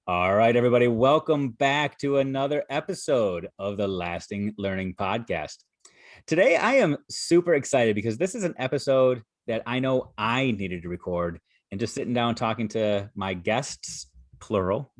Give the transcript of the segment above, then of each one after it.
All right, everybody, welcome back to another episode of the Lasting Learning Podcast. Today, I am super excited because this is an episode that I know I needed to record, and just sitting down talking to my guests, plural,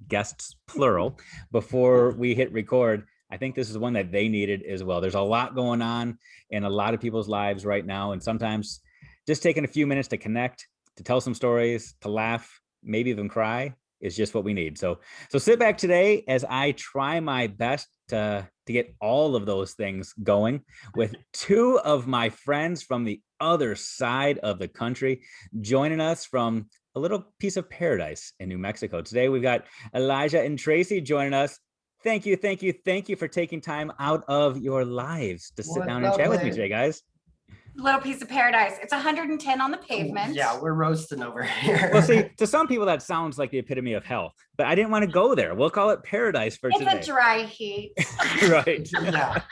before we hit record. I think this is one that they needed as well. There's a lot going on in a lot of people's lives right now, and sometimes just taking a few minutes to connect, to tell some stories, to laugh, maybe even cry is just what we need. So sit back today as I try my best to get all of those things going with two of my friends from the other side of the country joining us from a little piece of paradise in New Mexico. Today we've got Elijah and Tracey joining us. Thank you for taking time out of your lives to sit down and chat with me today, guys. Little piece of paradise. It's 110 on the pavement. Yeah, we're roasting over here. Well, see, to some people that sounds like the epitome of hell, but I didn't want to go there. We'll call it paradise for today. It's a dry heat. Right. Yeah.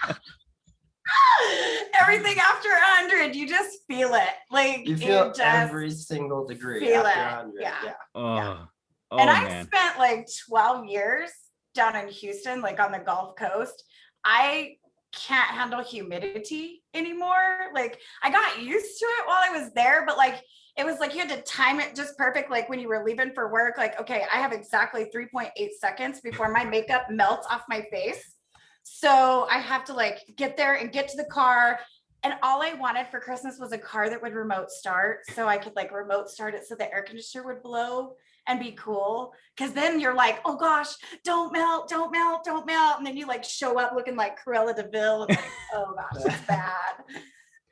Everything after 100, you just feel it. Like you feel every single degree feel after 100. Yeah. Oh, and I've man. spent like 12 years down in Houston, like on the Gulf Coast. I can't handle humidity anymore. Like I got used to it while I was there, but like it was like you had to time it just perfect. Like when you were leaving for work, like, okay, I have exactly 3.8 seconds before my makeup melts off my face. So I have to like get there and get to the car. And all I wanted for Christmas was a car that would remote start. So I could like remote start it so the air conditioner would blow and be cool. Cause then you're like, oh gosh, don't melt. And then you like show up looking like Cruella de Vil and like, oh gosh, it's bad.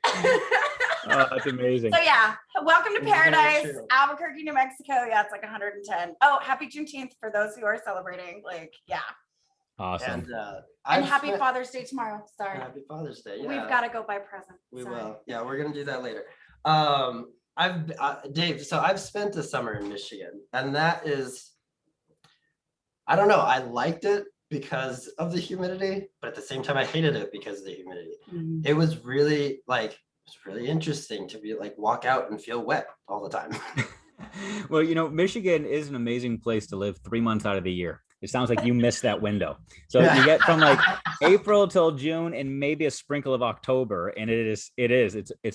Oh, that's amazing. So yeah, welcome to paradise, Albuquerque, New Mexico. Yeah, it's like 110. Oh, happy Juneteenth for those who are celebrating. Like, yeah. Awesome. And happy Father's Day tomorrow. Sorry. Happy Father's Day. Yeah. We've got to go buy presents. We will. Yeah, we're gonna do that later. Dave, so I've spent the summer in Michigan, and that is, I don't know, I liked it because of the humidity, but at the same time I hated it because of the humidity. Mm-hmm. It was really interesting to be like walk out and feel wet all the time. Well, you know, Michigan is an amazing place to live 3 months out of the year. It sounds like you missed that window. So you get from like April till June and maybe a sprinkle of October. And it's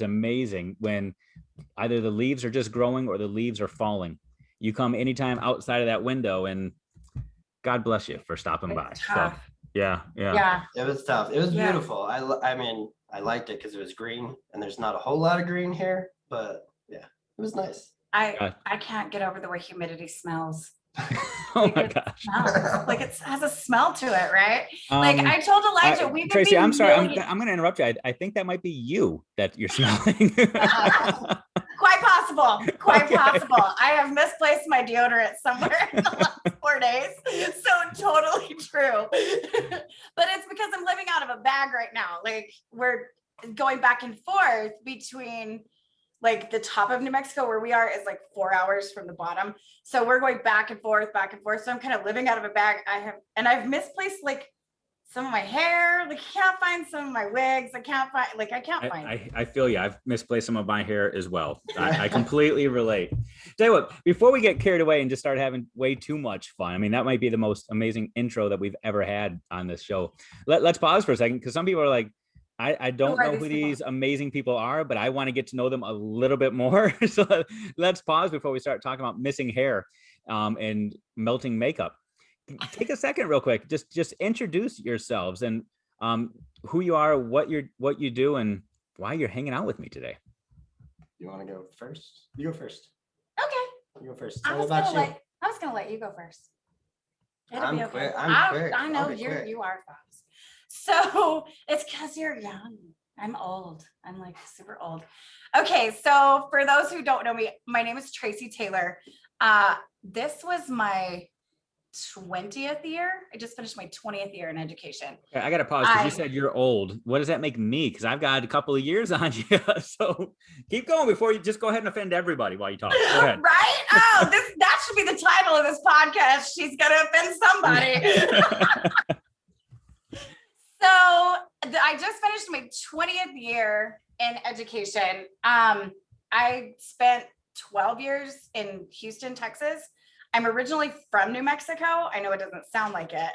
amazing when either the leaves are just growing or the leaves are falling. You come anytime outside of that window, and God bless you for stopping by. Tough. So, yeah. It was tough. It was beautiful. I mean, I liked it because it was green, and there's not a whole lot of green here, but yeah, it was nice. I can't get over the way humidity smells. Oh my gosh. Like it has a smell to it, right? Like I told Elijah, we've been Tracey, I'm sorry. I'm going to interrupt you. I think that might be you that you're smelling. Quite possible. I have misplaced my deodorant somewhere in the last 4 days. So totally true. But it's because I'm living out of a bag right now. Like we're going back and forth between like the top of New Mexico where we are is like 4 hours from the bottom. So we're going back and forth. So I'm kind of living out of a bag. I've misplaced like some of my hair. Like I can't find some of my wigs. I can't find. I feel you. I've misplaced some of my hair as well. I completely relate. Tell you what, before we get carried away and just start having way too much fun, I mean, that might be the most amazing intro that we've ever had on this show. Let's pause for a second because some people are like, I don't know who these amazing people are, but I want to get to know them a little bit more. So let's pause before we start talking about missing hair and melting makeup. Take a second real quick. Just introduce yourselves and who you are, what you do, and why you're hanging out with me today. You want to go first? You go first. Okay. You go first. I was going to let you go first. It'll be okay. I'm quick. I know you are fast. So it's because you're young. I'm old. I'm like super old. Okay. So for those who don't know me, my name is Tracey Taylor. This was my 20th year. I just finished my 20th year in education. Okay, I got to pause because you said you're old. What does that make me? Because I've got a couple of years on you. So keep going before you just go ahead and offend everybody while you talk. Go ahead. Right? Oh, that should be the title of this podcast. She's going to offend somebody. So I just finished my 20th year in education. I spent 12 years in Houston, Texas. I'm originally from New Mexico. I know it doesn't sound like it.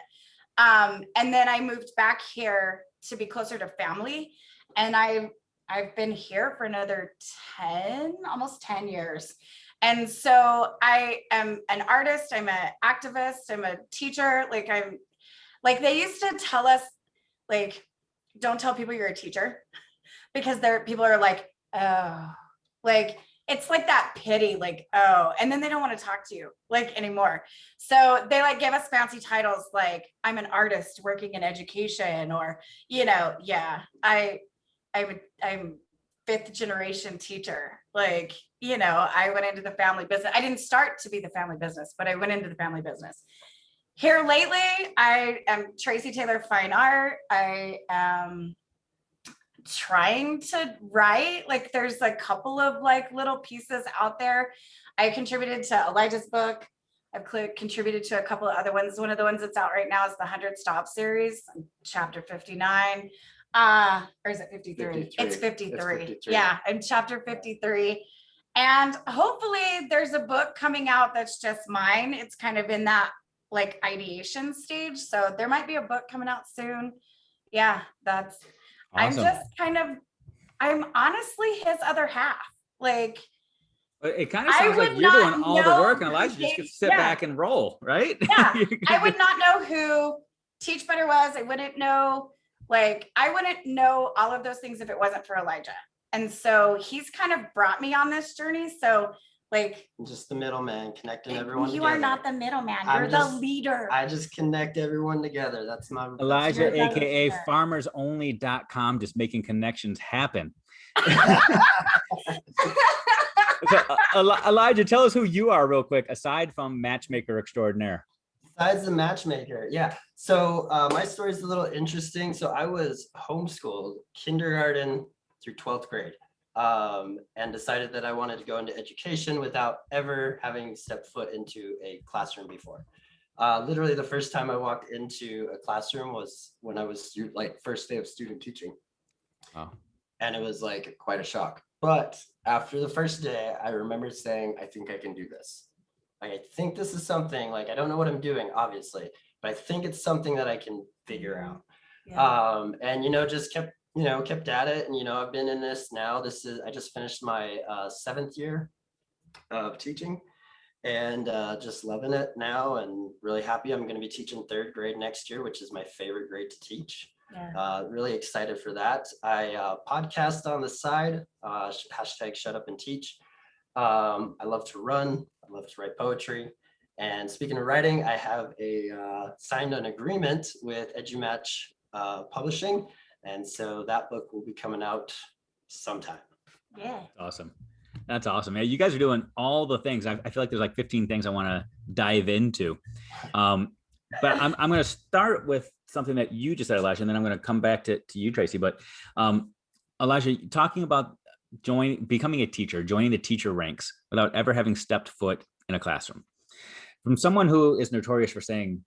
And then I moved back here to be closer to family. And I've been here for another 10, almost 10 years. And so I am an artist, I'm an activist, I'm a teacher. Like they used to tell us, like, don't tell people you're a teacher because people are like, oh, like it's like that pity, like, oh, and then they don't want to talk to you like anymore. So they like give us fancy titles like I'm an artist working in education, or, yeah, I'm fifth generation teacher. Like, I went into the family business. I didn't start to be the family business, but I went into the family business. Here lately, I am Tracey Taylor Fine Art. I am trying to write. Like there's a couple of like little pieces out there. I contributed to Elijah's book. I've contributed to a couple of other ones. One of the ones that's out right now is the 100 Stop series, chapter 59. Or is it 53? It's 53. It's 53. Yeah, I'm chapter 53. And hopefully there's a book coming out that's just mine. It's kind of in that like ideation stage. So there might be a book coming out soon. Yeah, that's Awesome. I'm honestly his other half. Like, it kind of sounds like you're doing all the work and Elijah just gets to sit back and roll, right? Yeah. I would not know who Teach Better was. I wouldn't know all of those things if it wasn't for Elijah. And so he's kind of brought me on this journey. So like just the middleman connecting everyone you together. are not the middleman, you're the leader. I just connect everyone together. That's my Elijah, aka farmersonly.com, just making connections happen. Elijah, tell us who you are real quick, aside from matchmaker extraordinaire. Besides the matchmaker, yeah. So my story is a little interesting. So I was homeschooled kindergarten through 12th grade. And decided that I wanted to go into education without ever having stepped foot into a classroom before. Literally the first time I walked into a classroom was when I was first day of student teaching. Wow. And it was like quite a shock. But after the first day, I remember saying, I think I can do this. I think this is something, like, I don't know what I'm doing, obviously, but I think it's something that I can figure out. Yeah. And, just kept at it. And, I've been in this now. I just finished my 7th year of teaching and just loving it now and really happy. I'm going to be teaching 3rd grade next year, which is my favorite grade to teach. Yeah. Really excited for that. I podcast on the side, hashtag shut up and teach. I love to run. I love to write poetry. And speaking of writing, I have signed an agreement with EduMatch Publishing. And so that book will be coming out sometime. Yeah. Awesome. That's awesome. Yeah, you guys are doing all the things. I feel like there's like 15 things I want to dive into. But I'm going to start with something that you just said, Elijah, and then I'm going to come back to you, Tracey. But Elijah, talking about becoming a teacher, joining the teacher ranks without ever having stepped foot in a classroom. From someone who is notorious for saying,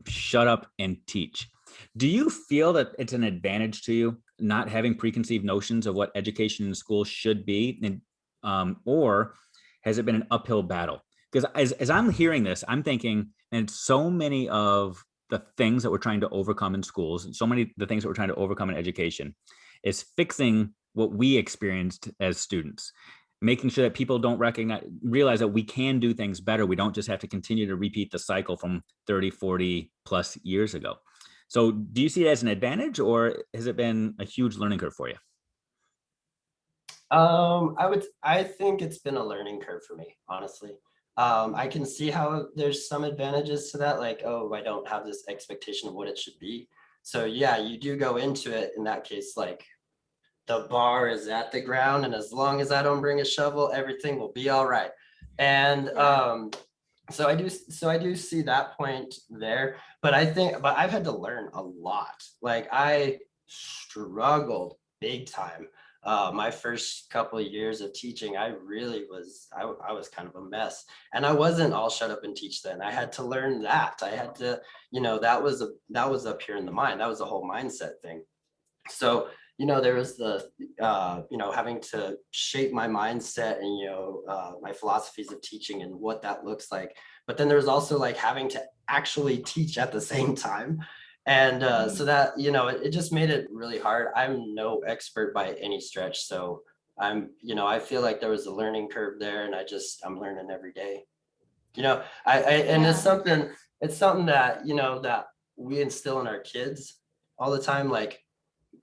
shut up and teach. Do you feel that it's an advantage to you not having preconceived notions of what education in school should be, and or has it been an uphill battle? Because as I'm hearing this, I'm thinking, and so many of the things that we're trying to overcome in schools, and so many of the things that we're trying to overcome in education, is fixing what we experienced as students, making sure that people don't realize that we can do things better. We don't just have to continue to repeat the cycle from 30, 40 plus years ago. So do you see it as an advantage, or has it been a huge learning curve for you? I think it's been a learning curve for me, honestly. I can see how there's some advantages to that, like, oh, I don't have this expectation of what it should be. So yeah, you do go into it in that case, like the bar is at the ground, and as long as I don't bring a shovel, everything will be all right. And so I do see that point there, but I've had to learn a lot. Like I struggled big time. My first couple of years of teaching, I was kind of a mess, and I wasn't all shut up and teach then. I had to learn that. I had to, that was up here in the mind. That was the whole mindset thing. So there was the, having to shape my mindset and, my philosophies of teaching and what that looks like. But then there's also like having to actually teach at the same time. And so that, it just made it really hard. I'm no expert by any stretch. So I feel like there was a learning curve there, and I'm learning every day. And Yeah. it's something that, that we instill in our kids all the time. Like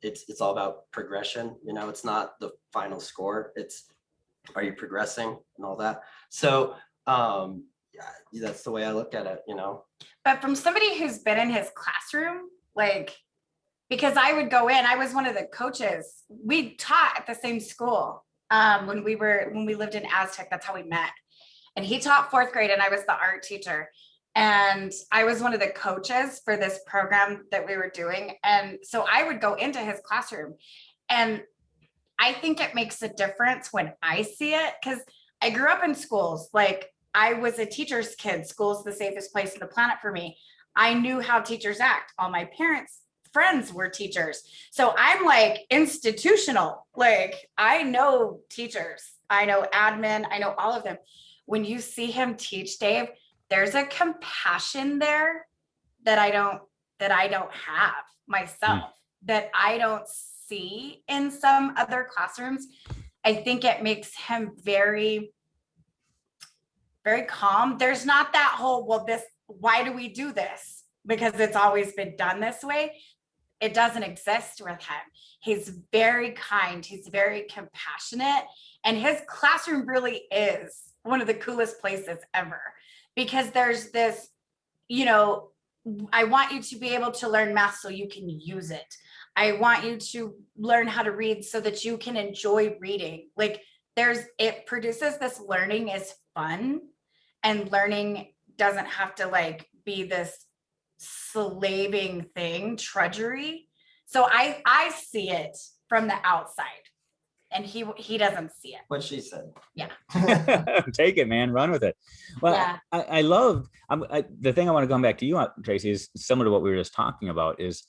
it's all about progression. It's not the final score. It's, are you progressing and all that. So yeah, that's the way I look at it. But from somebody who's been in his classroom, like, because I would go in, I was one of the coaches. We taught at the same school when we lived in Aztec. That's how we met. And he taught fourth grade, and I was the art teacher. And I was one of the coaches for this program that we were doing. And so I would go into his classroom, and I think it makes a difference when I see it, because I grew up in schools. Like, I was a teacher's kid. School's the safest place on the planet for me. I knew how teachers act. All my parents' friends were teachers. So I'm like institutional. Like, I know teachers, I know admin, I know all of them. When you see him teach, Dave, there's a compassion there that I don't have myself, that I don't see in some other classrooms. I think it makes him very, very calm. There's not that whole, well, why do we do this? Because it's always been done this way. It doesn't exist with him. He's very kind. He's very compassionate. And his classroom really is one of the coolest places ever, because there's this, I want you to be able to learn math so you can use it. I want you to learn how to read so that you can enjoy reading. Like, it produces this learning is fun, and learning doesn't have to like be this slaving thing, drudgery. So I see it from the outside, and he doesn't see it. What she said. Yeah. Take it, man. Run with it. Well, Yeah. I love the thing I want to come back to you on, Tracey, is similar to what we were just talking about, is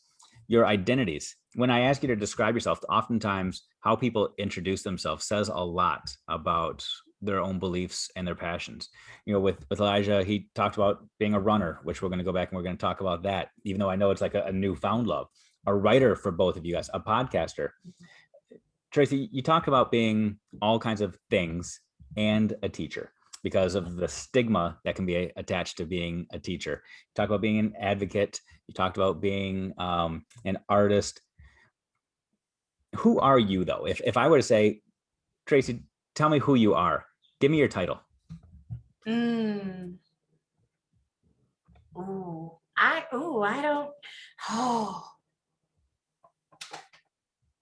your identities. When I ask you to describe yourself, oftentimes how people introduce themselves says a lot about their own beliefs and their passions. With Elijah, he talked about being a runner, which we're going to go back and we're going to talk about that, even though I know it's like a newfound love. A writer for both of you guys, a podcaster. Tracey, you talk about being all kinds of things and a teacher because of the stigma that can be attached to being a teacher. You talk about being an advocate. You talked about being an artist. Who are you, though? If I were to say, Tracey, tell me who you are. Give me your title. I don't. Oh.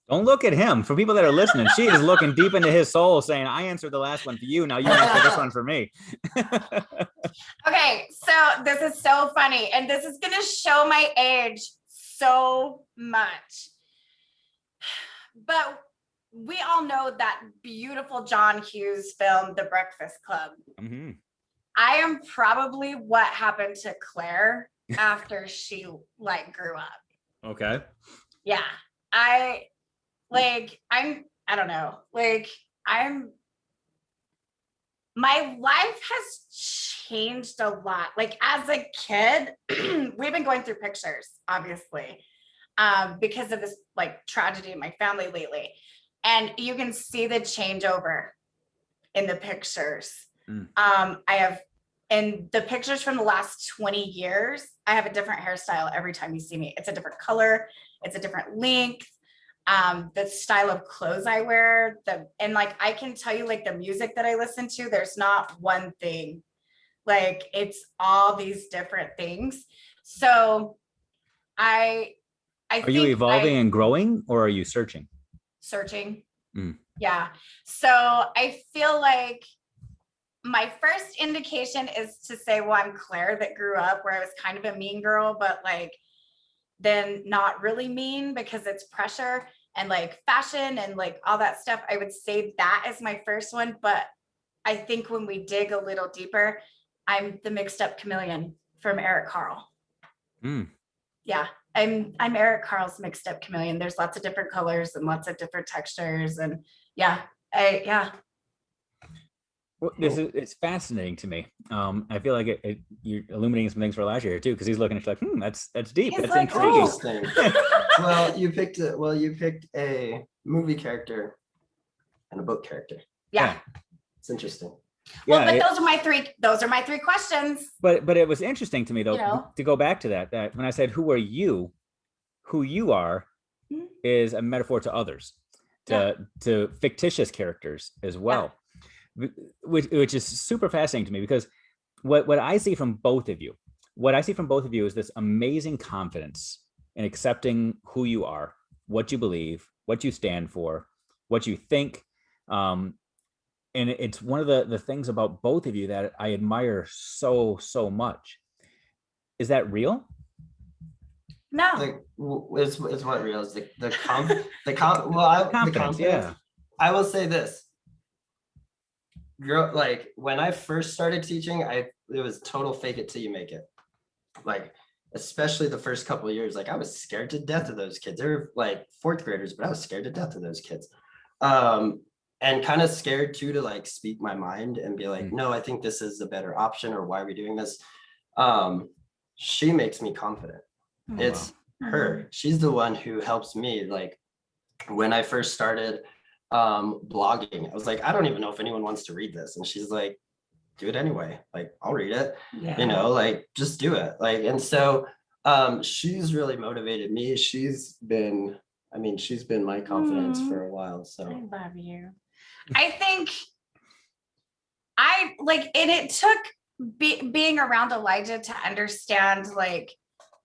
Don't look at him. For people that are listening, she is looking deep into his soul saying, I answered the last one for you. Now you answer this one for me. Okay, so this is so funny. And this is going to show my age so much. But we all know that beautiful John Hughes film, The Breakfast Club. Mm-hmm. I am probably what happened to Claire after she grew up. Okay. Yeah. I don't know. My life has changed a lot. Like, as a kid, we've been going through pictures, obviously, because of this tragedy in my family lately. And you can see the changeover in the pictures. I have, in the pictures from the last 20 years, I have a different hairstyle every time you see me. It's a different color. It's a different length. The style of clothes I wear, I can tell you, the music that I listen to, there's not one thing. It's all these different things. So I Are you evolving and growing, or are you searching? Searching. Yeah. So I feel like my first indication is to say, well, I'm Claire that grew up where I was kind of a mean girl, but then not really mean, because it's pressure and fashion and all that stuff. I would say that is my first one. But I think when we dig a little deeper, I'm the mixed up chameleon from Eric Carle. Yeah. I'm Eric Carl's mixed up chameleon. There's lots of different colors and lots of different textures, and yeah, Well, it's fascinating to me. I feel like you're illuminating some things for Elijah here too, because he's looking at you like, that's deep. He's That's like, intriguing. Interesting. Well, you picked a movie character and a book character. yeah. It's interesting. Well, Yeah, but those are my three questions. but it was interesting to me though, You know? to go back to that when I said who are you, who you are Mhm. is a metaphor to others, to fictitious characters as well, which is super fascinating to me, because what I see from both of you, is this amazing confidence in accepting who you are, what you believe, what you stand for, what you think. And it's one of the things about both of you that I admire so much. Is that real? No. It's what real is the Confidence, yeah. I will say this. Like when I first started teaching, it was total fake it till you make it. Like, especially the first couple of years, like I was scared to death of those kids. They were like fourth graders, but I was scared to death of those kids. And kind of scared too to like speak my mind and be like, no, I think this is a better option, or why are we doing this? She makes me confident. It's her. She's the one who helps me. Like when I first started blogging, I was like, I don't even know if anyone wants to read this. And she's like, do it anyway. Like, I'll read it, you know, like just do it. Like, and so she's really motivated me. She's been my confidence for a while. So I love you. I think and it took being around Elijah to understand like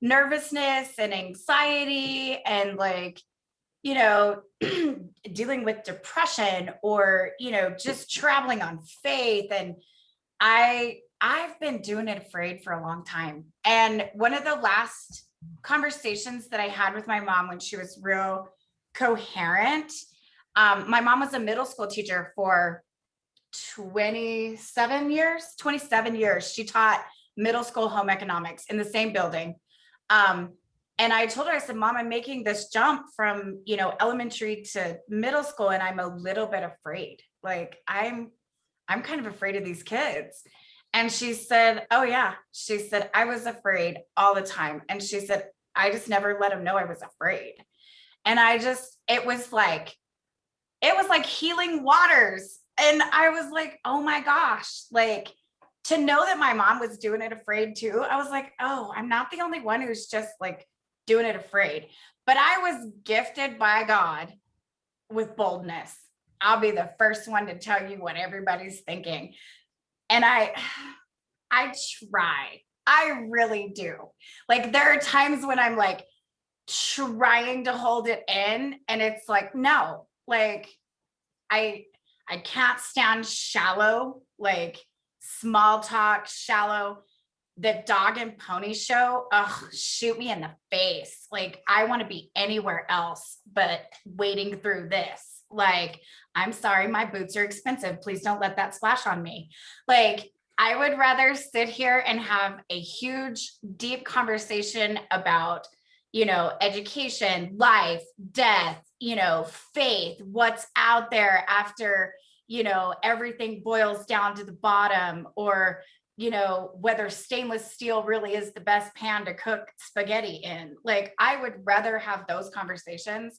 nervousness and anxiety and like, you know, dealing with depression or, you know, just traveling on faith. And I've been doing it afraid for a long time. And one of the last conversations that I had with my mom when she was real coherent, my mom was a middle school teacher for 27 years. She taught middle school home economics in the same building. And I told her, I said, Mom, I'm making this jump from, you know, elementary to middle school, and I'm a little bit afraid. Like I'm kind of afraid of these kids. And she said, oh yeah. She said, I was afraid all the time. And she said, I just never let them know I was afraid. And it was like healing waters. And I was like, oh my gosh, like to know that my mom was doing it afraid too. I was like, oh, I'm not the only one who's just like doing it afraid. But I was gifted by God with boldness. I'll be the first one to tell you what everybody's thinking. And I try. I really do. Like there are times when I'm like trying to hold it in and it's like, no, like I can't stand shallow, like small talk, shallow. The dog and pony show, shoot me in the face. Like I want to be anywhere else but wading through this. Like, I'm sorry, my boots are expensive. Please don't let that splash on me. Like, I would rather sit here and have a huge, deep conversation about, you know, education, life, death, you know, faith, what's out there after, you know, everything boils down to the bottom, or, you know, whether stainless steel really is the best pan to cook spaghetti in. Like, I would rather have those conversations.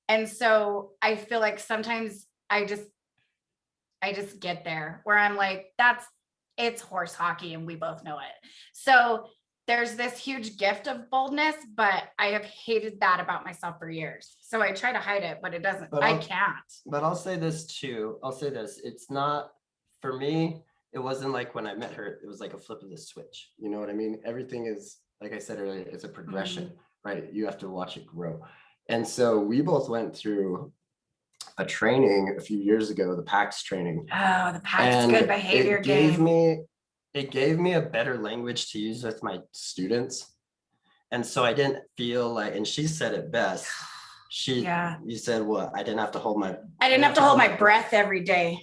And so I feel like sometimes I just get there where I'm like, it's horse hockey and we both know it. So there's this huge gift of boldness, but I have hated that about myself for years. So I try to hide it, but it doesn't, I can't. But I'll say this too. It's not, for me, it wasn't like when I met her, it was like a flip of the switch. You know what I mean? Everything is, like I said earlier, it's a progression, right? You have to watch it grow. And so we both went through a training a few years ago, the PAX training. Oh, the PAX good behavior game. It gave me a better language to use with my students. And so I didn't feel like, and she said it best. You said what? I didn't have to hold my breath every day.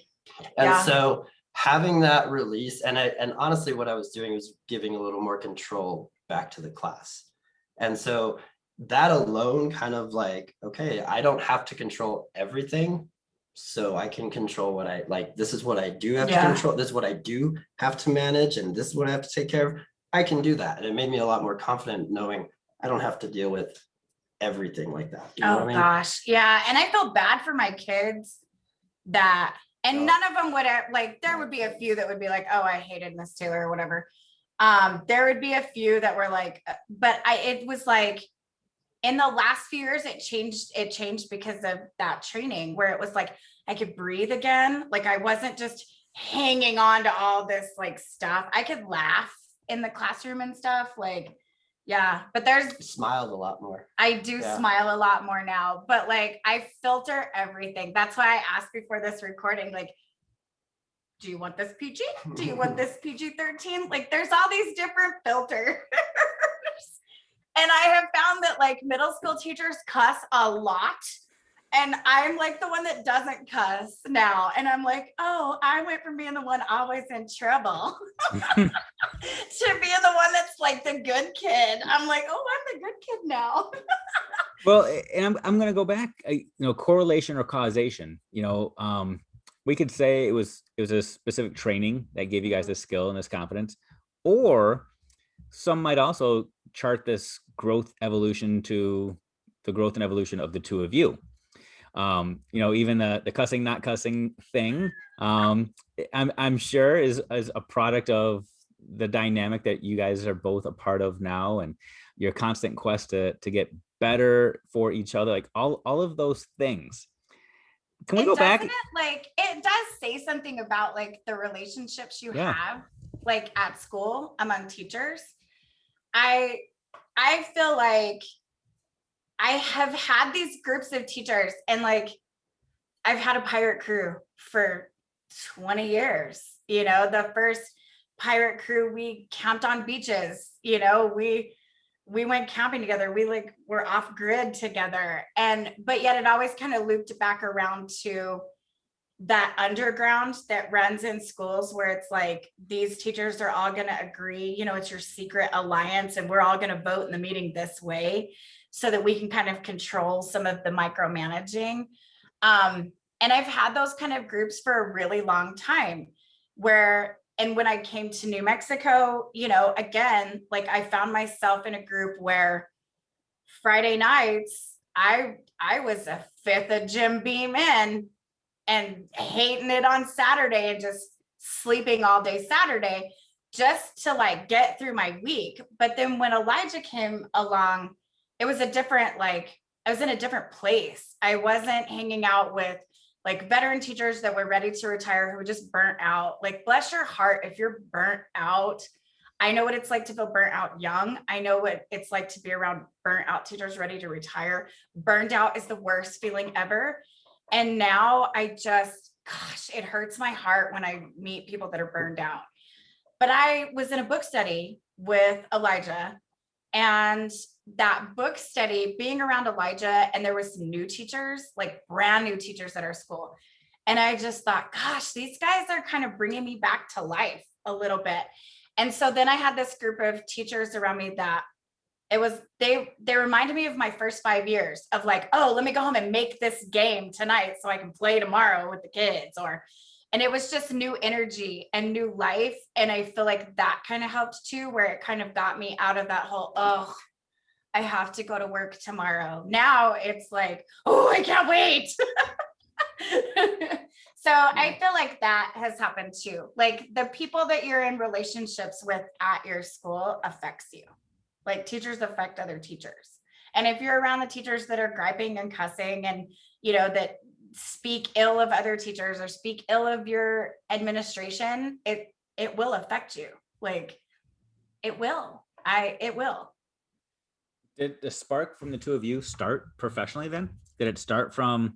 And so having that release, and honestly, what I was doing was giving a little more control back to the class. And so that alone kind of like, okay, I don't have to control everything. So I can control what I like. This is what I do have to control. This is what I do have to manage. And this is what I have to take care of. I can do that. And it made me a lot more confident knowing I don't have to deal with everything like that. You know what I mean? Gosh. Yeah. And I feel bad for my kids that, and none of them would like, there would be a few that would be like, oh, I hated Miss Taylor or whatever. There would be a few that were like, but it was like, in the last few years, it changed because of that training where it was like, I could breathe again. Like I wasn't just hanging on to all this like stuff. I could laugh in the classroom and stuff. Like, yeah, but Smiled a lot more. I do smile a lot more now, but like I filter everything. That's why I asked before this recording, like, do you want this PG? Do you want this PG-13? Like there's all these different filters. And I have found that like middle school teachers cuss a lot. And I'm like the one that doesn't cuss now. And I'm like, oh, I went from being the one always in trouble to being the one that's like the good kid. I'm like, oh, I'm the good kid now. Well, and I'm going to go back, correlation or causation, we could say it was a specific training that gave you guys this skill and this confidence, or some might also chart this growth evolution to the growth and evolution of the two of you. Even the cussing, not cussing thing, I'm sure is a product of the dynamic that you guys are both a part of now, and your constant quest to get better for each other, like all of those things. Can we go back? Like it does say something about like the relationships you have like at school among teachers. I feel like I have had these groups of teachers, and like I've had a pirate crew for 20 years. The first pirate crew, we camped on beaches, we went camping together. We like were off grid together. But yet it always kind of looped back around to that underground that runs in schools where it's like these teachers are all going to agree, it's your secret alliance, and we're all going to vote in the meeting this way so that we can kind of control some of the micromanaging. And I've had those kind of groups for a really long time and when I came to New Mexico, again, like I found myself in a group where Friday nights, I was a fifth of Jim Beam in and hating it on Saturday and just sleeping all day Saturday just to like get through my week. But then when Elijah came along, it was I was in a different place. I wasn't hanging out with like veteran teachers that were ready to retire who were just burnt out. Like, bless your heart if you're burnt out. I know what it's like to feel burnt out young. I know what it's like to be around burnt out teachers ready to retire. Burned out is the worst feeling ever. And now gosh, it hurts my heart when I meet people that are burned out. But I was in a book study with Elijah, and that book study, being around Elijah, and there was some new teachers, like brand new teachers at our school. And I just thought, gosh, these guys are kind of bringing me back to life a little bit. And so then I had this group of teachers around me that they reminded me of my first 5 years of like, oh, let me go home and make this game tonight so I can play tomorrow with the kids. And it was just new energy and new life. And I feel like that kind of helped too, where it kind of got me out of that whole, oh, I have to go to work tomorrow. Now it's like, oh, I can't wait. So I feel like that has happened too. Like the people that you're in relationships with at your school affects you. Like teachers affect other teachers. And if you're around the teachers that are griping and cussing and, that speak ill of other teachers or speak ill of your administration, it will affect you. Like it will. It will. Did the spark from the two of you start professionally then? Did it start from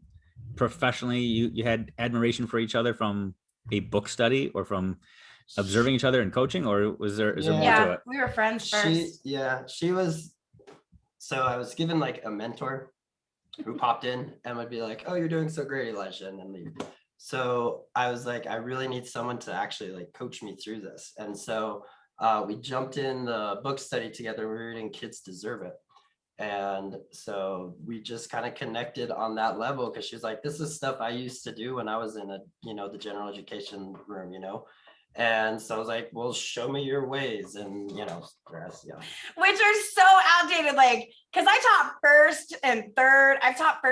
professionally? You had admiration for each other from a book study or from observing each other and coaching, or is there more to it? We were friends first. She was. So I was given like a mentor who popped in and would be like, oh, you're doing so great, Elijah, and then leave. So I was like, I really need someone to actually like coach me through this. And so we jumped in the book study together. We were reading Kids Deserve It. And so we just kind of connected on that level, because she's like, this is stuff I used to do when I was in the general education room, And so I was like, well, show me your ways. And, Which are so outdated. Like, because I taught first and third. I've taught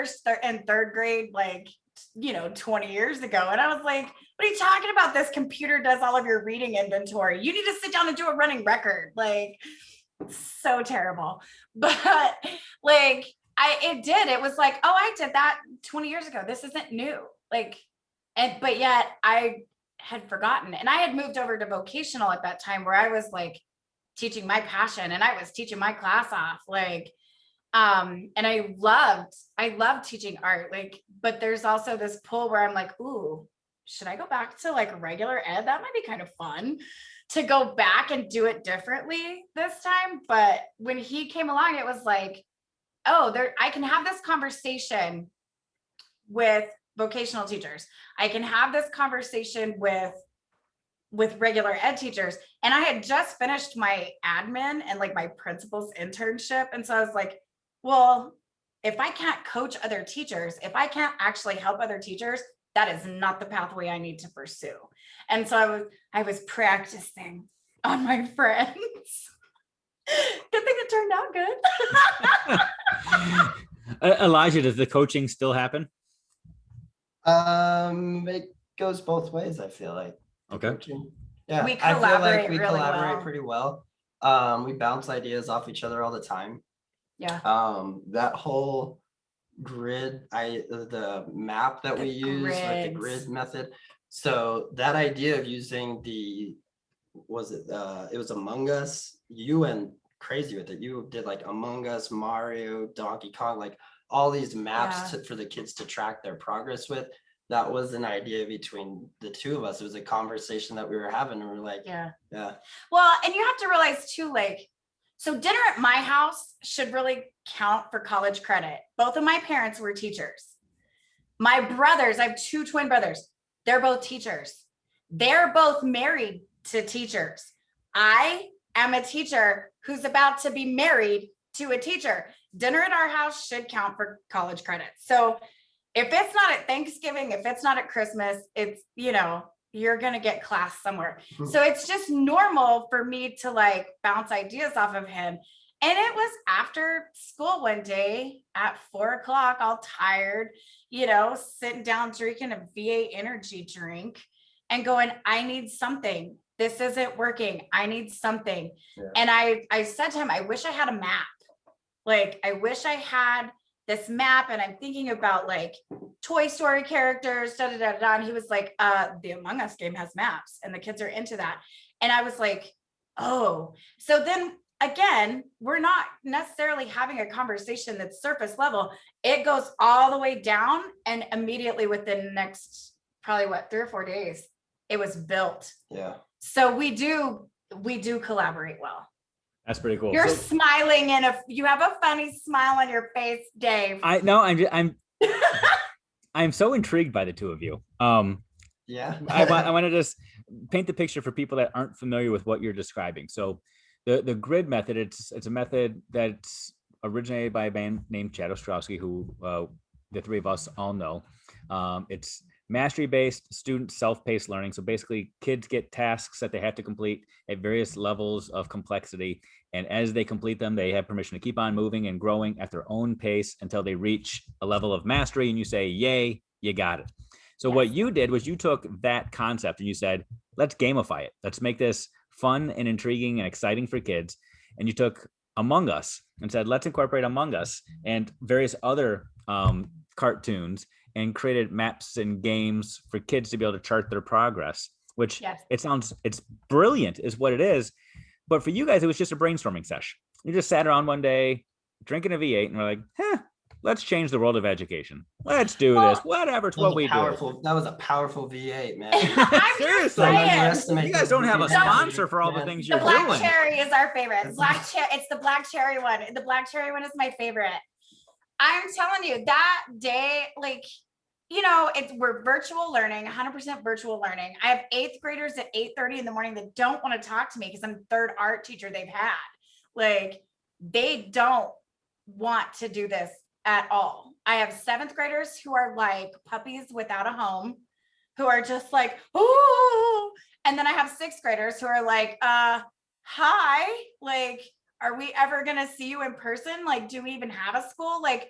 and third grade, like, 20 years ago. And I was like, what are you talking about? This computer does all of your reading inventory. You need to sit down and do a running record. Like, so terrible. But like, it was like, oh, I did that 20 years ago. This isn't new. Like, but yet I had forgotten. And I had moved over to vocational at that time, where I was like teaching my passion and I was teaching my class off. Like, and I loved teaching art. Like, but there's also this pull where I'm like, ooh, should I go back to like regular ed? That might be kind of fun to go back and do it differently this time. But when he came along, it was like, oh, I can have this conversation with vocational teachers. I can have this conversation with regular ed teachers. And I had just finished my admin and like my principal's internship. And so I was like, well, if I can't coach other teachers, if I can't actually help other teachers, that is not the pathway I need to pursue. And so I was practicing on my friends. Good thing it turned out good. Elijah, does the coaching still happen? It goes both ways, I feel like. Okay. Coaching. Yeah, we collaborate we really collaborate well. pretty well. We bounce ideas off each other all the time. Yeah. That whole grid, the map that we use, like the grid method. So that idea of using it was Among Us. You went crazy with it. You did like Among Us, Mario, Donkey Kong, like all these maps for the kids to track their progress with. That was an idea between the two of us. It was a conversation that we were having, and we were like, yeah. Well, and you have to realize too, like, so dinner at my house should really count for college credit. Both of my parents were teachers. My brothers, I have two twin brothers. They're both teachers. They're both married to teachers. I am a teacher who's about to be married to a teacher. Dinner at our house should count for college credit. So if it's not at Thanksgiving, if it's not at Christmas, it's, you're going to get class somewhere. So it's just normal for me to like bounce ideas off of him. And it was after school one day at 4:00, all tired, sitting down, drinking a VA energy drink and going, I need something. This isn't working. I need something. Yeah. And I said to him, I wish I had a map. Like, I wish I had this map, and I'm thinking about like Toy Story characters, and he was like, the Among Us game has maps and the kids are into that. And I was like, oh, so then again, we're not necessarily having a conversation that's surface level. It goes all the way down, and immediately within the next probably 3 or 4 days, it was built. Yeah. So we do collaborate well. That's pretty cool. You're smiling, and you have a funny smile on your face, Dave. I'm so intrigued by the two of you. Yeah. I want to just paint the picture for people that aren't familiar with what you're describing. So the grid method, it's a method that's originated by a man named Chad Ostrowski, who the three of us all know. It's mastery-based student self-paced learning. So basically kids get tasks that they have to complete at various levels of complexity. And as they complete them, they have permission to keep on moving and growing at their own pace until they reach a level of mastery. And you say, yay, you got it. So what you did was you took that concept and you said, let's gamify it. Let's make this fun and intriguing and exciting for kids. And you took Among Us and said, let's incorporate Among Us and various other cartoons and created maps and games for kids to be able to chart their progress, which it's brilliant is what it is. But for you guys, it was just a brainstorming session. You just sat around one day drinking a V8 and we're like, let's change the world of education. Let's do this. Whatever, it's what we do. That was a powerful V8, man. Seriously. You guys don't have a sponsor for all the things you're doing. The black cherry is our favorite. It's the black cherry one. The black cherry one is my favorite. I'm telling you, that day, like, we're virtual learning, 100% virtual learning. I have 8th graders at 8:30 in the morning that don't want to talk to me because I'm the third art teacher they've had. Like, they don't want to do this at all. I have 7th graders who are like puppies without a home, who are just like, oh, and then I have 6th graders who are like, hi, like, are we ever gonna see you in person? Like, do we even have a school? Like,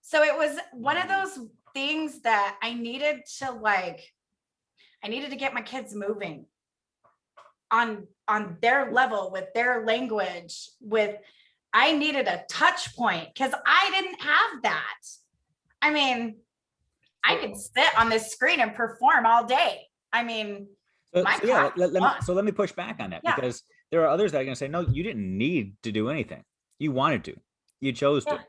so it was one of those things that I needed to get my kids moving on their level with their language. I needed a touch point because I didn't have that. I mean, I could sit on this screen and perform all day. I mean, let me push back on that, Yeah. because there are others that are going to say, no, you didn't need to do anything. You wanted to, you chose to.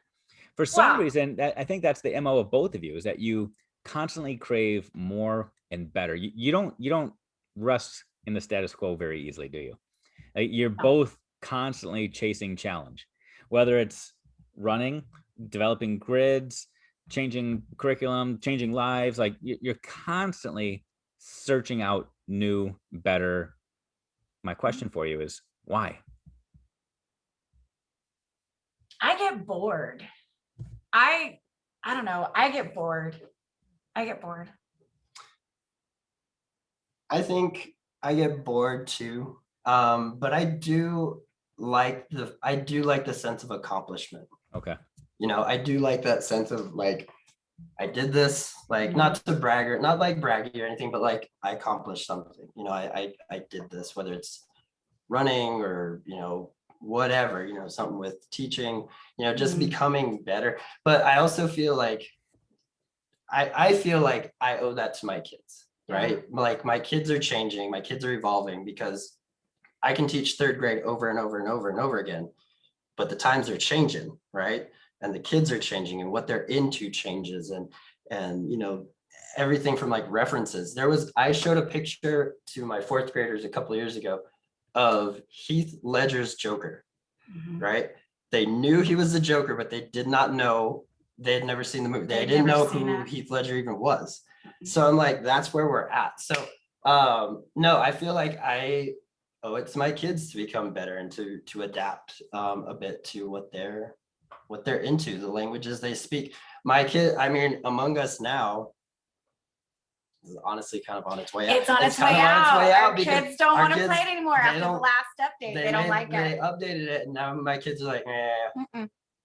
For some reason, I think that's the MO of both of you, is that you constantly crave more and better. You don't rest in the status quo very easily, do you? Like, you're both constantly chasing challenge, whether it's running, developing grids, changing curriculum, changing lives. Like, you're constantly searching out new, better. My question for you is, why? I get bored. I don't know. I get bored. I think I get bored too. But I do like the sense of accomplishment. Okay. I do like that sense of like, I did this, like, not to brag or not like braggy or anything, but like I accomplished something. I did this, whether it's running or whatever, something with teaching, just becoming better. But I also feel like I feel like I owe that to my kids, right? Like, my kids are changing, my kids are evolving, because I can teach 3rd grade over and over and over and over again, but the times are changing, right? And the kids are changing, and what they're into changes, and everything from like references. I showed a picture to my 4th graders a couple of years ago of Heath Ledger's Joker, right? They knew he was the Joker, but they did not know, they had never seen the movie. They didn't know who Heath Ledger even was. So I'm like, that's where we're at. So no, I feel like I owe it to my kids to become better and to adapt a bit to what they're into, the languages they speak. My kid, I mean, Among Us now is honestly kind of on its way out. It's on its way out. Our kids don't want to play it anymore after the last update. They don't like it. They updated it, and now my kids are like,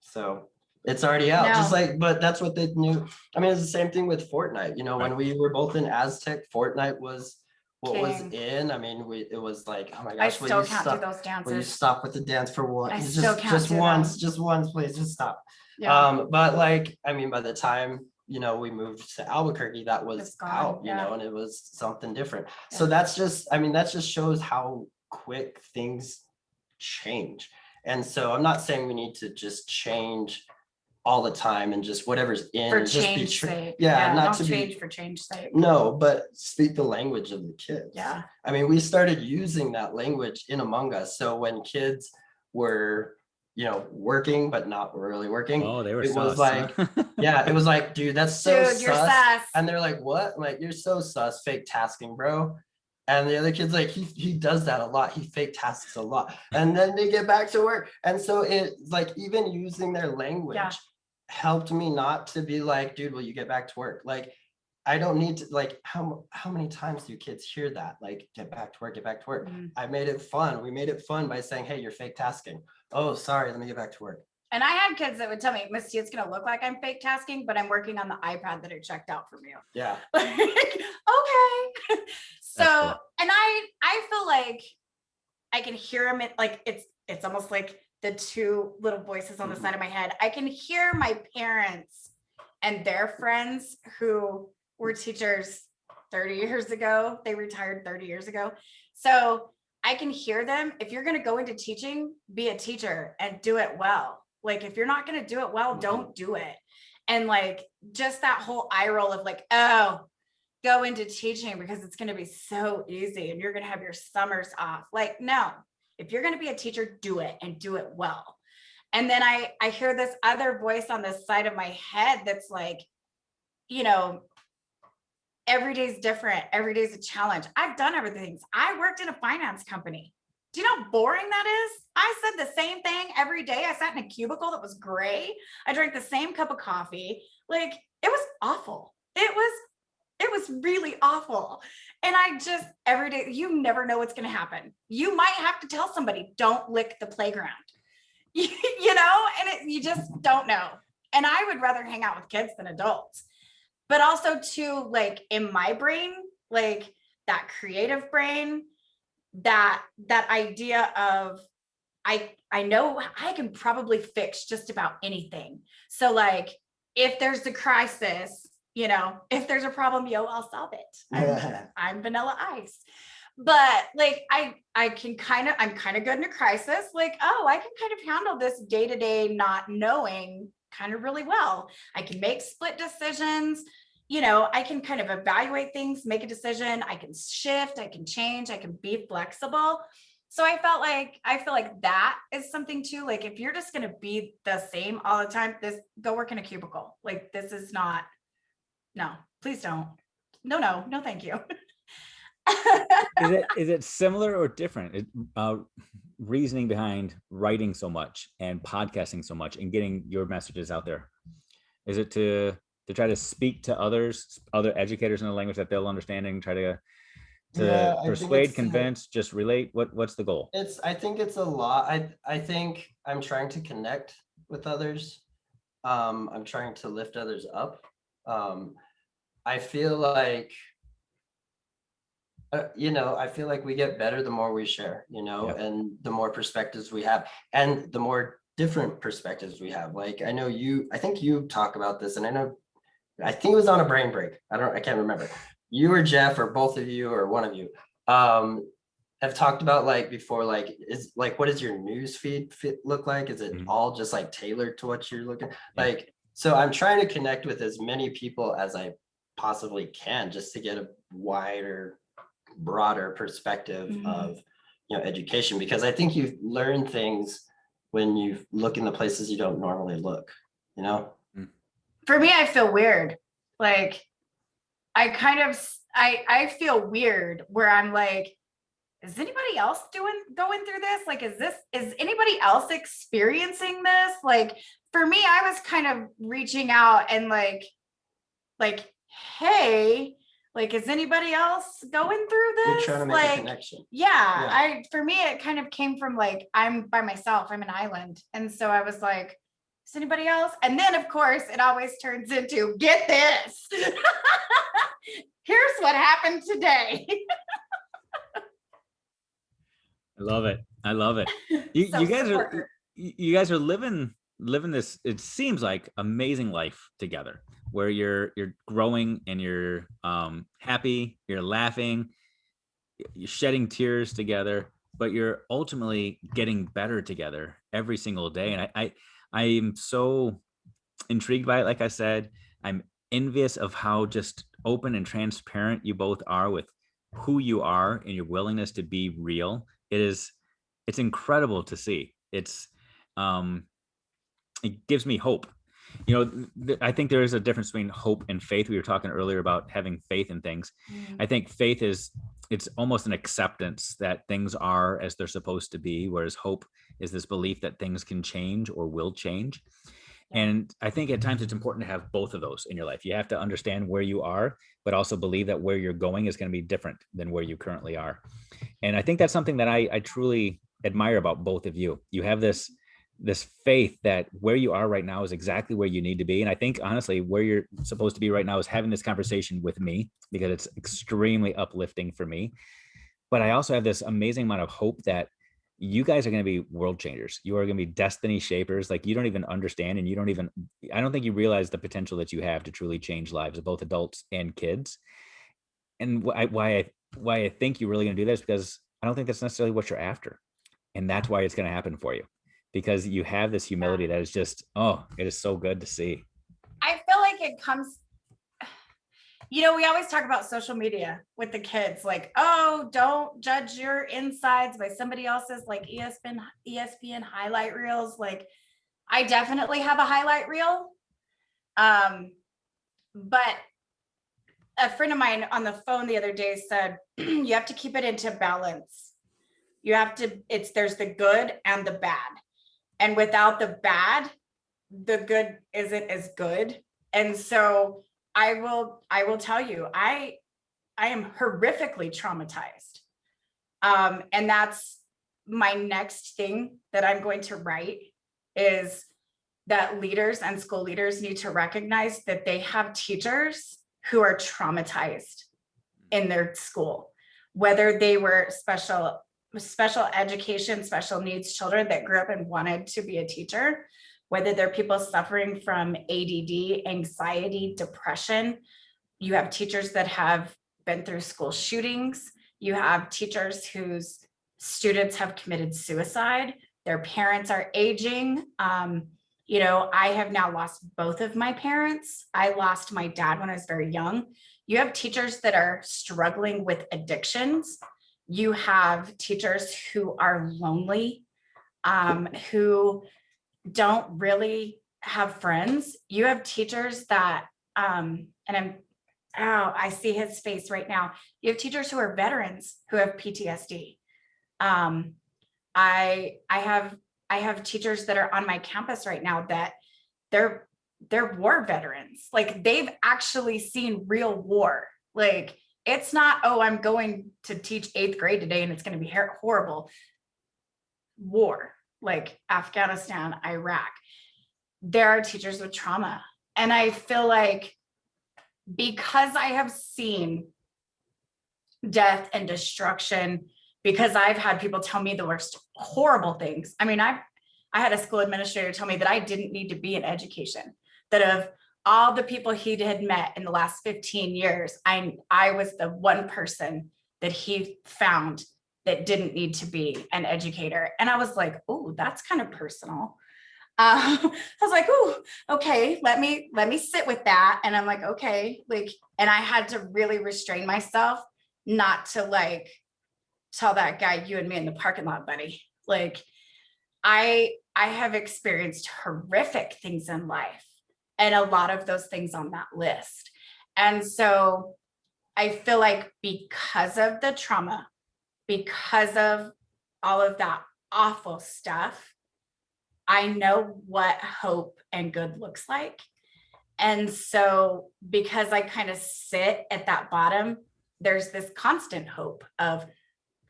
so it's already out. Just like, but that's what they knew. I mean, it's the same thing with Fortnite. When we were both in Aztec, Fortnite was what was in. I mean, it was like, oh my gosh, I still can't do those dances. Will you stop with the dance for one? I still can't just once, please, just stop. But like, I mean, by the time we moved to Albuquerque, that was out, and it was something different. So that just shows how quick things change. And so I'm not saying we need to just change all the time and just whatever's in for just change sake. Not to change for change sake. No, but speak the language of the kids. Yeah. I mean, we started using that language in Among Us. So when kids were working but not really working, they were it was like, it was like, dude, that's so sus. You're sus. And they're like, what? I'm like, you're so sus, fake tasking, bro. And the other kid's like, he does that a lot. He fake tasks a lot. And then they get back to work. And so it's like, even using their language helped me not to be like, dude, will you get back to work? Like, I don't need to, like, how many times do kids hear that? Like, get back to work, get back to work. I made it fun. We made it fun by saying, hey, you're fake tasking. Oh, sorry, let me get back to work. And I had kids that would tell me, Misty, it's going to look like I'm fake tasking, but I'm working on the iPad that it checked out from you. Yeah. Okay. So, and I feel like I can hear them. It's almost like the two little voices on the side of my head. I can hear my parents and their friends who were teachers 30 years ago. They retired 30 years ago. So I can hear them. If you're going to go into teaching, be a teacher and do it well. Like, if you're not going to do it well, don't do it. And like, just that whole eye roll of like, oh, go into teaching because it's going to be so easy and you're going to have your summers off. Like, no, if you're going to be a teacher, do it and do it well. And then I hear this other voice on the side of my head that's like, every day's different. Every day's a challenge. I've done everything. I worked in a finance company. Do you know how boring that is? I said the same thing every day. I sat in a cubicle that was gray. I drank the same cup of coffee. Like, it was awful. It was really awful. And I just, every day, you never know what's going to happen. You might have to tell somebody, don't lick the playground, you know, and you just don't know. And I would rather hang out with kids than adults. But also too, like in my brain, like that creative brain, that idea of I know I can probably fix just about anything. So like if there's a crisis, you know, if there's a problem, I'll solve it. I'm vanilla ice. But like I'm kind of good in a crisis. Like, oh, I can kind of handle this day-to-day not knowing kind of really well. I can make split decisions. You know, I can kind of evaluate things, make a decision. I can shift, I can change, I can be flexible. So I feel like that is something too. Like if you're just going to be the same all the time, go work in a cubicle. Like this is not, no, please don't. No, thank you. Is it similar or different? Reasoning behind writing so much and podcasting so much and getting your messages out there? Is it to try to speak to others, other educators in a language that they'll understand and try to persuade, convince, just relate? What's the goal? I think it's a lot. I think I'm trying to connect with others. I'm trying to lift others up. I feel like I feel like we get better the more we share, Yep. and the more perspectives we have and the more different perspectives we have. Like I think you talk about this, and I think it was on a brain break. I can't remember. You or Jeff or both of you or one of you have talked about like before, like what does your news feed look like? Is it all just like tailored to what you're looking like? So I'm trying to connect with as many people as I possibly can just to get a wider, broader perspective of education, because I think you learn things when you look in the places you don't normally look. For me, I feel weird. Like I feel weird where I'm like, is anybody else going through this? Like, is anybody else experiencing this? Like, for me, I was kind of reaching out and like, hey, like, is anybody else going through this? You're trying to make a connection. Yeah. For me, it kind of came from like, I'm by myself, I'm an island. And so I was like, is anybody else? And then of course it always turns into, get this. Here's what happened today. I love it. You guys are living this, it seems like, amazing life together, where you're growing and you're happy, you're laughing, you're shedding tears together, but you're ultimately getting better together every single day. And I am so intrigued by it. Like I said, I'm envious of how just open and transparent you both are with who you are and your willingness to be real. It's incredible to see. It gives me hope. I think there is a difference between hope and faith. We were talking earlier about having faith in things. I think faith it's almost an acceptance that things are as they're supposed to be, whereas hope is this belief that things can change or will change. And I think at times it's important to have both of those in your life. You have to understand where you are, but also believe that where you're going is going to be different than where you currently are. And I think that's something that I truly admire about both of you. You have this faith that where you are right now is exactly where you need to be. And I think honestly, where you're supposed to be right now is having this conversation with me, because it's extremely uplifting for me. But I also have this amazing amount of hope that you guys are going to be world changers. You are going to be destiny shapers. Like, you don't even understand, and I don't think you realize the potential that you have to truly change lives of both adults and kids. And why I think you're really going to do this, because I don't think that's necessarily what you're after. And that's why it's going to happen for you, because you have this humility that is just, it is so good to see. I feel like it comes, we always talk about social media with the kids, like, oh, don't judge your insides by somebody else's like ESPN highlight reels. Like, I definitely have a highlight reel. But a friend of mine on the phone the other day said, you have to keep it into balance. You have to, there's the good and the bad. And without the bad, the good isn't as good. And so I will tell you, I am horrifically traumatized. And that's my next thing that I'm going to write, is that leaders and school leaders need to recognize that they have teachers who are traumatized in their school, whether they were special education, special needs children that grew up and wanted to be a teacher, whether they're people suffering from ADD, anxiety, depression. You have teachers that have been through school shootings. You have teachers whose students have committed suicide. Their parents are aging. You know, I have now lost both of my parents. I lost my dad when I was very young. You have teachers that are struggling with addictions. You have teachers who are lonely, who don't really have friends. You have teachers that, I see his face right now. You have teachers who are veterans who have PTSD. I have teachers that are on my campus right now that they're war veterans. Like, they've actually seen real war. Like, it's not, oh, I'm going to teach 8th grade today and it's going to be horrible. War, like Afghanistan, Iraq. There are teachers with trauma. And I feel like, because I have seen death and destruction, because I've had people tell me the worst horrible things. I mean, I had a school administrator tell me that I didn't need to be in education, that of all the people he had met in the last 15 years, I was the one person that he found that didn't need to be an educator. And I was like, oh, that's kind of personal. I was like, oh, okay, let me sit with that. And I'm like, okay, like, and I had to really restrain myself not to like tell that guy, you and me in the parking lot, buddy. Like, I have experienced horrific things in life, and a lot of those things on that list. And so I feel like, because of the trauma, because of all of that awful stuff, I know what hope and good looks like. And so, because I kind of sit at that bottom, there's this constant hope of,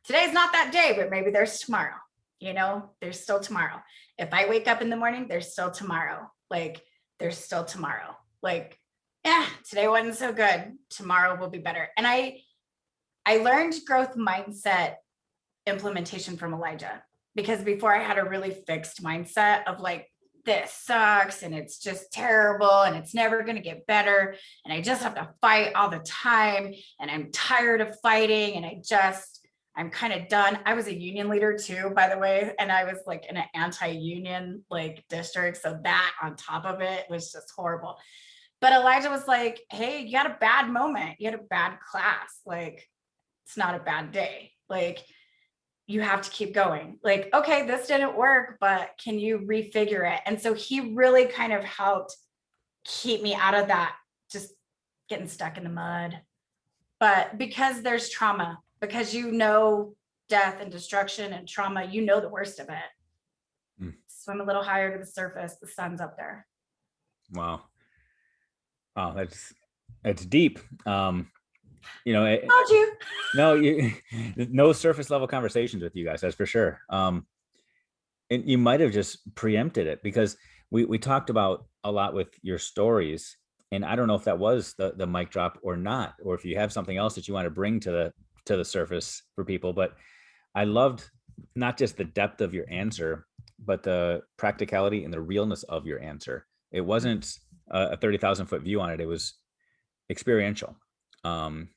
today's not that day, but maybe there's tomorrow. You know, there's still tomorrow. If I wake up in the morning, there's still tomorrow. Like, there's still tomorrow. Like, yeah, today wasn't so good. Tomorrow will be better. And I learned growth mindset implementation from Elijah, because before I had a really fixed mindset of like, this sucks and it's just terrible and it's never going to get better. And I just have to fight all the time. And I'm tired of fighting. And I'm kind of done. I was a union leader too, by the way. And I was like in an anti-union like district. So that on top of it was just horrible. But Elijah was like, hey, you had a bad moment. You had a bad class. Like, it's not a bad day. Like, you have to keep going. Like, okay, this didn't work, but can you refigure it? And so he really kind of helped keep me out of that, just getting stuck in the mud. But because there's trauma, because you know death and destruction and trauma, you know the worst of it. Swim a little higher to the surface. The sun's up there. Wow. Wow, that's deep. You know, Told you. No, no surface level conversations with you guys, that's for sure. And you might have just preempted it, because we talked about a lot with your stories, and I don't know if that was the mic drop or not, or if you have something else that you want to bring to the surface for people. But I loved not just the depth of your answer, but the practicality and the realness of your answer. It wasn't a 30,000 foot view on it. It was experiential. And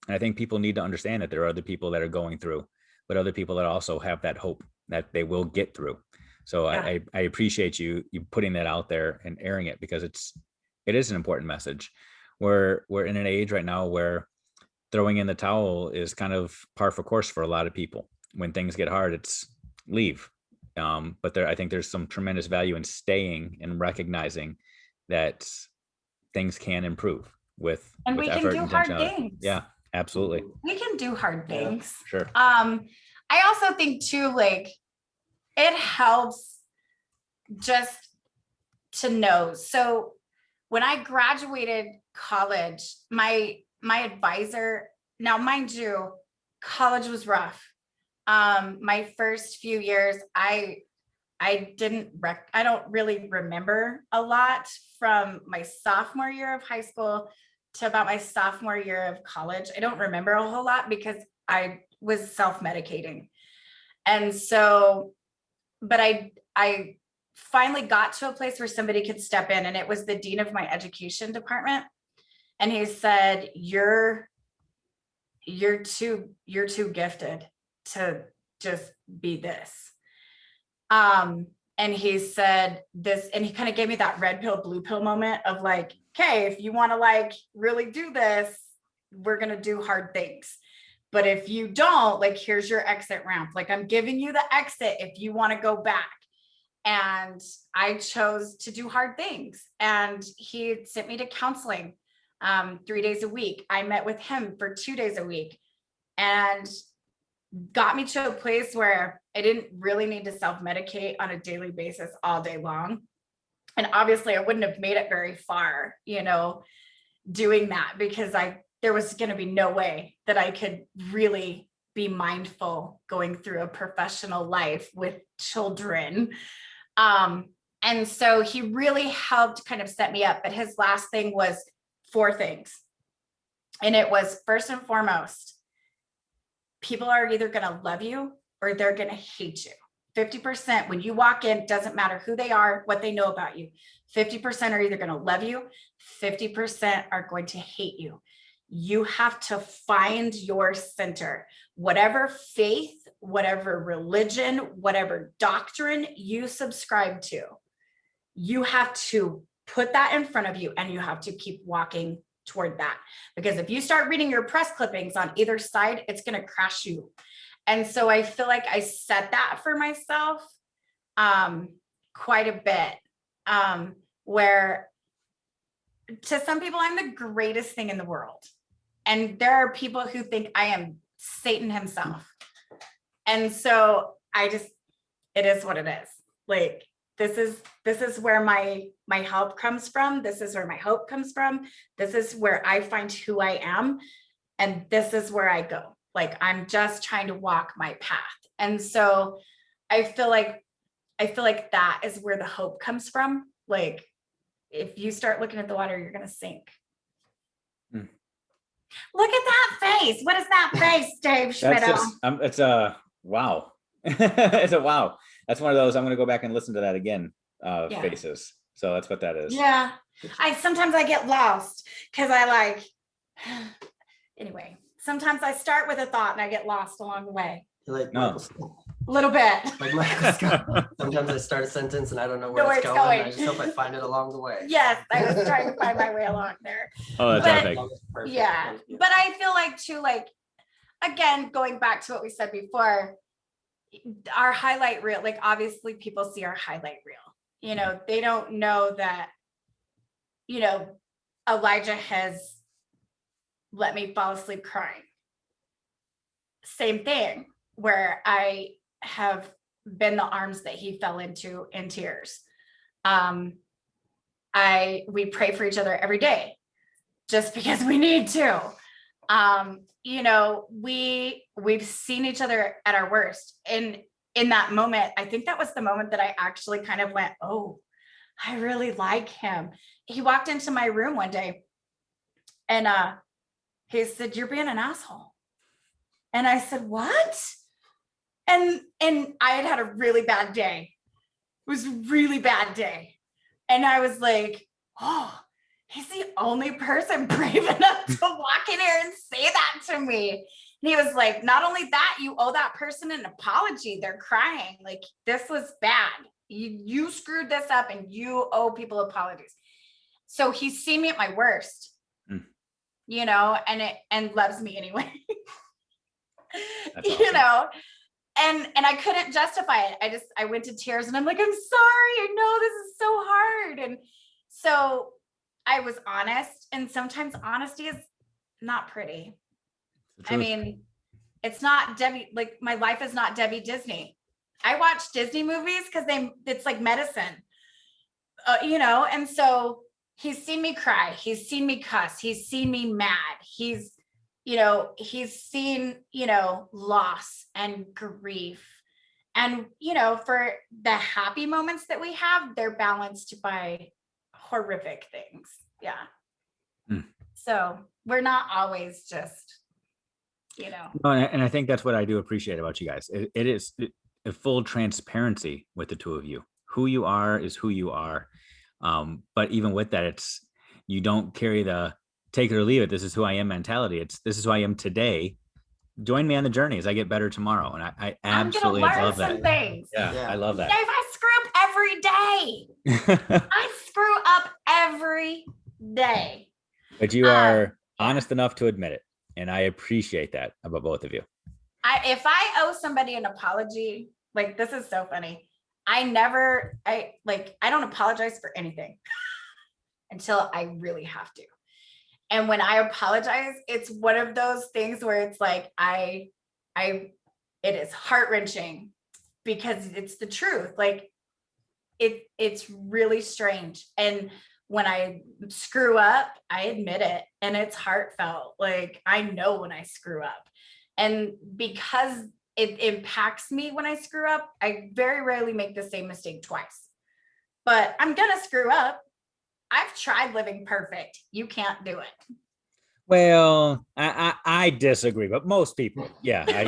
I think people need to understand that there are other people that are going through, but other people that also have that hope that they will get through. So yeah. I appreciate you putting that out there and airing it, because it is an important message. We're in an age right now where throwing in the towel is kind of par for course for a lot of people. When things get hard, it's leave. But I think there's some tremendous value in staying and recognizing that things can improve with we effort can do and hard intentionality. things. Yeah, absolutely. We can do hard things. Sure. I I also think too, like, it helps just to know. So when I graduated college, my advisor, now mind you, college was rough. My first few years, I don't really remember a lot from my sophomore year of high school to about my sophomore year of college. I don't remember a whole lot because I was self-medicating. And so, but I finally got to a place where somebody could step in, and it was the dean of my education department. And he said, you're too gifted to just be this. And he said this, and he kind of gave me that red pill, blue pill moment of like, okay, if you want to like really do this, we're going to do hard things. But if you don't, like, here's your exit ramp. Like, I'm giving you the exit if you want to go back. And I chose to do hard things. And he sent me to counseling 3 days a week. I met with him for 2 days a week and got me to a place where I didn't really need to self-medicate on a daily basis all day long. And obviously I wouldn't have made it very far, you know, doing that, because there was going to be no way that I could really be mindful going through a professional life with children. And so he really helped kind of set me up. But his last thing was 4 things. And it was, first and foremost, people are either going to love you or they're going to hate you. 50% when you walk in, doesn't matter who they are, what they know about you. 50% are either going to love you, 50% are going to hate you. You have to find your center, whatever faith, whatever religion, whatever doctrine you subscribe to. You have to put that in front of you, and you have to keep walking toward that. Because if you start reading your press clippings on either side, it's going to crash you. And so I feel like I set that for myself quite a bit, where to some people, I'm the greatest thing in the world. And there are people who think I am Satan himself. And so it is what it is. Like, this is where my help comes from. This is where my hope comes from. This is where I find who I am. And this is where I go. Like, I'm just trying to walk my path. And so I feel like that is where the hope comes from. Like, if you start looking at the water, you're going to sink. Look at that face. What is that face, Dave Schmidt? It's a wow. It's a wow. That's one of those, I'm going to go back and listen to that again, faces. So that's what that is. Yeah. Sometimes I get lost because anyway, sometimes I start with a thought and I get lost along the way. You're like, no. A little bit. Like Michael Scott. Sometimes I start a sentence and I don't know where it's going. I just hope I find it along the way. Yes, I was trying to find my way along there. Oh, that's epic. Yeah, but I feel like too, like, again, going back to what we said before, our highlight reel, like, obviously people see our highlight reel. You know, they don't know that, you know, Elijah has let me fall asleep crying. Same thing, where I have been the arms that he fell into in tears. We pray for each other every day just because we need to. You know, we've seen each other at our worst. And in that moment, I think that was the moment that I actually kind of went, oh, I really like him. He walked into my room one day and he said, "You're being an asshole." And I said, "What?" And I had a really bad day. It was a really bad day. And I was like, oh, he's the only person brave enough to walk in here and say that to me. And he was like, not only that, you owe that person an apology. They're crying. Like, this was bad. You screwed this up and you owe people apologies. So he's seen me at my worst, you know, and loves me anyway. That's awesome. You know, and I couldn't justify it. I went to tears and I'm like, I'm sorry. I know this is so hard. And so I was honest, and sometimes honesty is not pretty. I mean, It's not Debbie, like my life is not Debbie Disney. I watch Disney movies because it's like medicine, you know? And so he's seen me cry. He's seen me cuss. He's seen me mad. He's seen, loss and grief. And, for the happy moments that we have, they're balanced by horrific things. Yeah. So we're not always just, No, and I think that's what I do appreciate about you guys. It is a full transparency with the two of you. Who you are is who you are. But even with that, you don't carry the take it or leave it. This is who I am mentality. This is who I am today. Join me on the journey as I get better tomorrow. And I absolutely love that. Things. Yeah, I love that. Dave, I screw up every day. I screw up every day. But you are honest enough to admit it. And I appreciate that about both of you. If I owe somebody an apology, like this is so funny. I don't apologize for anything until I really have to. And when I apologize, it's one of those things where it's like, it is heart-wrenching because it's the truth. Like it's really strange. And when I screw up, I admit it, and it's heartfelt. Like I know when I screw up, and because it impacts me when I screw up, I very rarely make the same mistake twice, but I'm going to screw up. I've tried living perfect. You can't do it. Well, I disagree, but most people, yeah,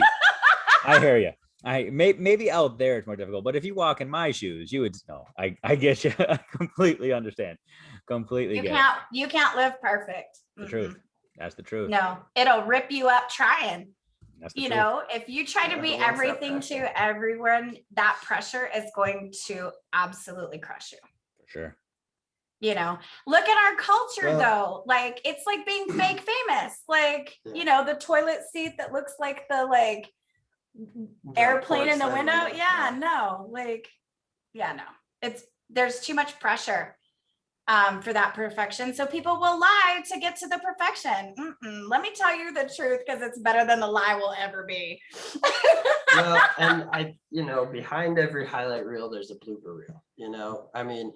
I hear you. Maybe out there it's more difficult, but if you walk in my shoes, you would know. I get you. I completely understand. Completely get it. You can't live perfect. The truth. That's the truth. No, it'll rip you up trying. That's the truth. If you try to be everything to everyone, that pressure is going to absolutely crush you. For sure. Look at our culture though. Like it's like being fake famous. Like, the toilet seat that looks like the airplane in the window. Yeah, no. There's too much pressure for that perfection. So people will lie to get to the perfection. Let me tell you the truth, because it's better than the lie will ever be. Well, and behind every highlight reel, there's a blooper reel, I mean,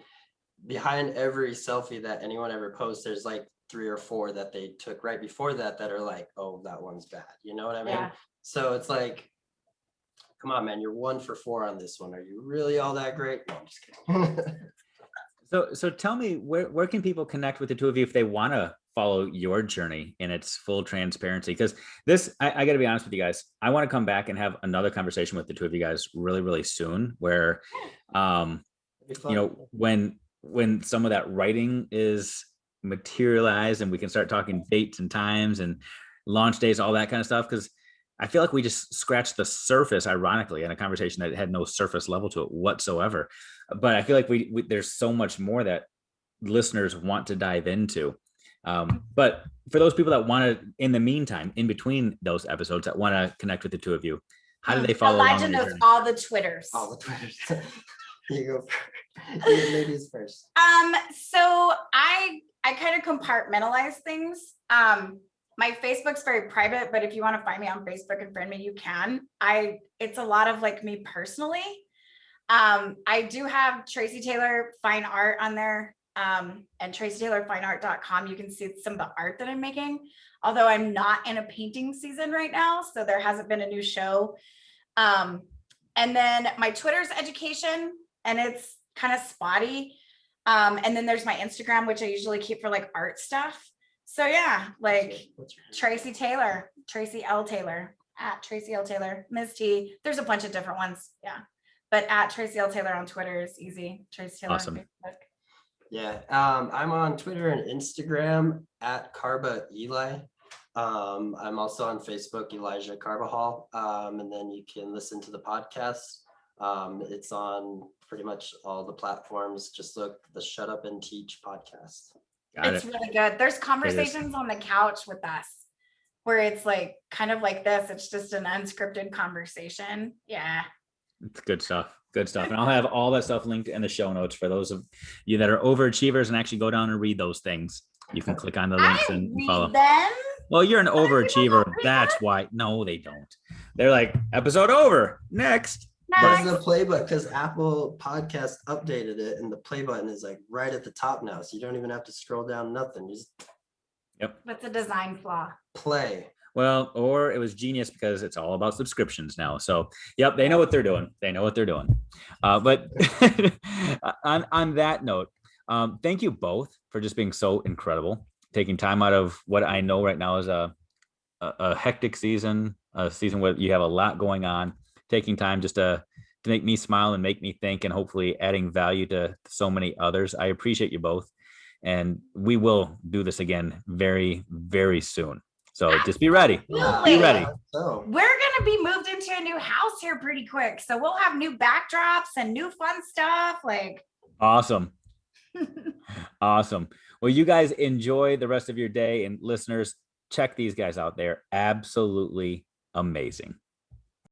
behind every selfie that anyone ever posts, there's like 3 or 4 that they took right before that are like, oh, that one's bad. You know what I mean? Yeah. So it's like, come on, man, you're 1 for 4 on this one. Are you really all that great? No, I'm just kidding. So tell me, where can people connect with the two of you if they want to follow your journey in its full transparency? Because this, I got to be honest with you guys, I want to come back and have another conversation with the two of you guys really, really soon, where, when some of that writing is materialized and we can start talking dates and times and launch days, all that kind of stuff. Because I feel like we just scratched the surface, ironically, in a conversation that had no surface level to it whatsoever. But I feel like there's so much more that listeners want to dive into. But for those people that want to, in the meantime, in between those episodes, that want to connect with the two of you, how do they follow Elijah knows all the Twitters. All the Twitters. You go first. Ladies first. So I kind of compartmentalize things. My Facebook's very private, but if you want to find me on Facebook and friend me, you can. It's a lot of like me personally. I do have Tracey Taylor Fine Art on there, and TraceyTaylorFineArt.com. You can see some of the art that I'm making, although I'm not in a painting season right now, so there hasn't been a new show. And then my Twitter's education, and it's kind of spotty. And then there's my Instagram, which I usually keep for like art stuff. So yeah, like Tracey Taylor, Tracey L. Taylor, at Tracey L. Taylor, Ms. T. There's a bunch of different ones. Yeah. But at Tracey L. Taylor on Twitter is easy. Tracey Taylor awesome. On Facebook. Yeah. I'm on Twitter and Instagram at Carba Eli. I'm also on Facebook, Elijah Carbajal. And then you can listen to the podcast. It's on pretty much all the platforms. Just look the Shut Up and Teach podcast. It's really good. There's conversations on the couch with us where it's like kind of like this. It's just an unscripted conversation. Yeah. It's good stuff. Good stuff. And I'll have all that stuff linked in the show notes for those of you that are overachievers and actually go down and read those things. You can click on the links and follow. Them. Well, you're an People overachiever. don't read That's that? why. No, they don't. They're like, episode over. Next. Where's Next. the play button? Because Apple Podcast updated it, and the play button is like right at the top now, so you don't even have to scroll down. Nothing. You just What's a design flaw? play. Well, or it was genius because it's all about subscriptions now. So, yep, they know what they're doing. They know what they're doing. But on that note, thank you both for just being so incredible, taking time out of what I know right now is a hectic season, a season where you have a lot going on, taking time just to make me smile and make me think, and hopefully adding value to so many others. I appreciate you both, and we will do this again very, very soon. So just be ready. Absolutely. Be ready. So We're gonna be moved into a new house here pretty quick, so we'll have new backdrops and new fun stuff. Like, Awesome. Awesome. Well, you guys enjoy the rest of your day, and listeners, check these guys out. They're absolutely amazing.